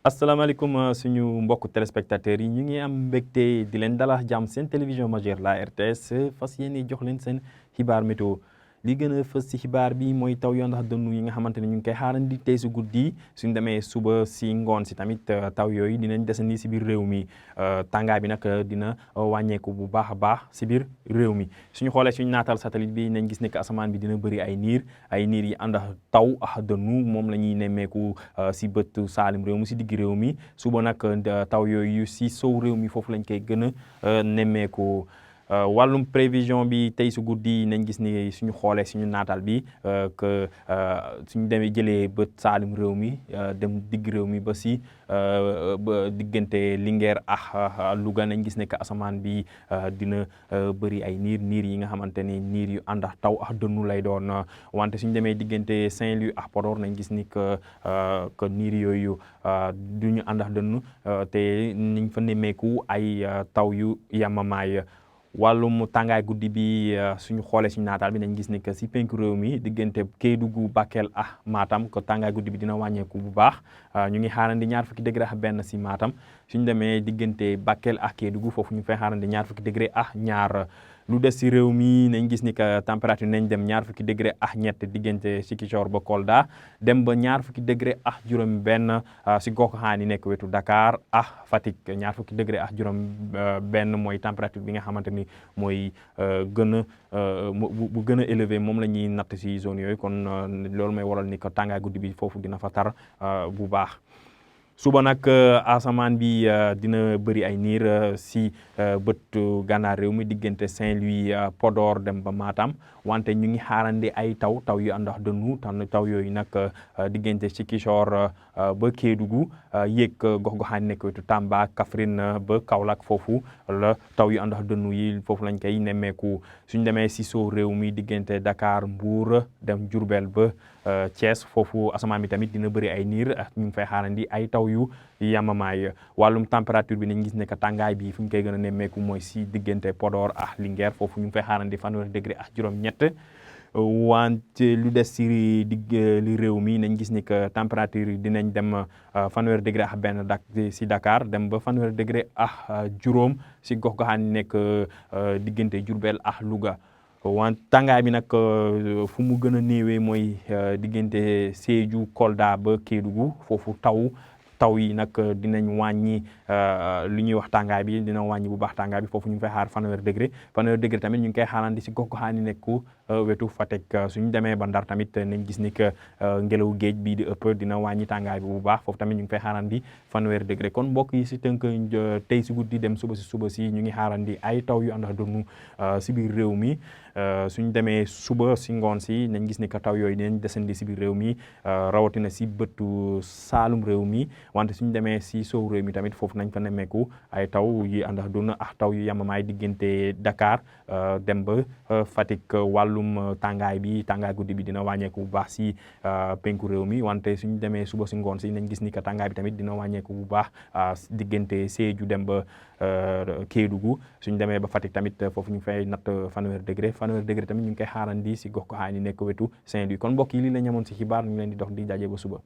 asalaamaaleykum suñu mbokku téléspectateurs yi ñu ngi am mbégte di leen dalal jàmm seen télévision majeure la RTS fas yéene jox leen seen xibaar météo li gën a fës ci xibaar bi mooy taw yoo ndax dënnu yi nga xamante ne ñu ngi koy xaarandi tey si guddi suñ demee suba si ngoon si tamit taw yooyu dinañ desandi si biir réew mi tàngaay bi nag dina wàññeeku bu baax a baax si biir réew mi suñu xoolee suñu naatal satellite bi nañ gis ne que asamaan bi dina bëri ay niir yi ànd ak taw ak dënnu moom la ñuy nemmeeku si bët saalim réew mi si digg réew mi suba nag taw yooyu si sow réew mi foofu lañ koy gën a nemmeeku wàllum prévision bi tey su guddi nañ gis ni suñu xoolee suñu naatal bi que suñu demee jëlee bët saalim réew mi dem digg réew mi ba si ba diggante Linguère ak Louga nañ gis ne que asamaan bi dina bëri ay niir yi nga xamante ni niir yu ànd ak taw ak dënnu lay doon wante suñu demee diggante Saint-Louis ak Podor nañ gis ni que niir yooyu du ñu ànd ak dënnu te niñ fa nemmeeku ay taw yu yamamaay wàllum tàngaay guddi bi suñu xoolee suñu naataal bi nañ gis ni que si penku réew mi diggante Kédougou Bakel ak Matam ko tàngaay guddi bi dina wàññeeku bu baax ñu ngi xaarandi 20 degré ak benn si Matam suñu demee diggante Bakel ak Kédougou foofu ñu fay xaarandi 20 degré ak ñaar lu des si réew mi nañ gis ni que température nañ dem 20 degré ak ñett diggante Ziguinchor ba Kolda dem ba 20 degré ak juróom benn si gox-goxaan yi nekk wetu Dakar ak Fatick 20 degré ak juróom benn mooy température bi nga xamante ni mooy gën a bu gën a élevé moom la ñuy natt si zone yooyu kon loolu may waral ni que tàngaay guddi bi foofu dina fa tar bu baax suba nag asamaan bi dina bëri ay niir si bët gànnaar réew mi diggante Saint-Louis Podor dem ba Matam wante ñu ngi xaarandi ay taw yu ànd ak dënnu taw yooyu nag diggante Ziguinchor ba Kédougou yéeg gox-goxaan nekk wetu Tamba Kaffrine ba Kaolack foofu la taw yu ànd ak dënnu yi foofu lañ koy nemmeeku suñ demee si soo réew mi diggante Dakar Mbour dem Diourbel ba Thiès foofu asamaan bi tamit dina bëri ay niir ñu ngi fay xaarandi ay taw yu yamamaay wàllum température bi nañ gis ne que tàngaay bi fu ñu koy gën a nemmeeku mooy si diggante Podor ak Linguère foofu ñu ngi fay xaarandi 20 degré ak juróom-ñett wante lu des si li réew mi nañ gis ni que température yi dinañ dem 20 degré ak benn si Dakar dem ba 20 degré ak juróom si gox-goxaan nekk diggante Diourbel ak Louga wante tàngaay bi nag fu mu gën a néewee mooy diggante Sédhiou Kolda ba Kédougou foofu taw yi nag dinañ wàññi lu ñuy wax tàngaay bi dina wàññi bu baax tàngaay bi foofu ñu ngi fay xaar 20 degré tamit ñu ngi koy xaarandi si gox-goxaan yi nekku wetu Fatick suñu demee ba Ndar tamit nañ gis ni que ngelaw géej bii di ëpp dina wàññi tàngaay bi bu baax foofu tamit ñu ngi fay xaarandi 20 degré kon mbokk yi si tënk tey si guddi dem suba si ñu ngi xaarandi ay taw yu ànd ak dënnu si biir réew mi suñ demee suba si ngoon si nañ gis ni que taw yooyu dinañ desandi si biir réew mi rawatina si bëtu saalum réew mi wante suñ demee si sow réew mi tamit foofu nañ fa nemmeeku ay taw yi ànd ak dënnu ak taw yu yamamaay diggante Dakar dem ba Fatick wàllum tàngaay guddi bi dina wàññeeku bu baax si penku réew mi wante suñ demee suba si ngoon si nañ gis ni que tàngaay bi tamit dina wàññeeku bu baax diggante Sédhiou dem ba Kédougou suñ demee ba Fatick tamit foofu ñu fay natt 20 degré tamit ñu ngi koy xaarandi si gox-goxaan yi nekk wetu Saint-Louis kon mbokk yi lii la ñamoon si xibaar ñu leen di dox di jaajee ba suba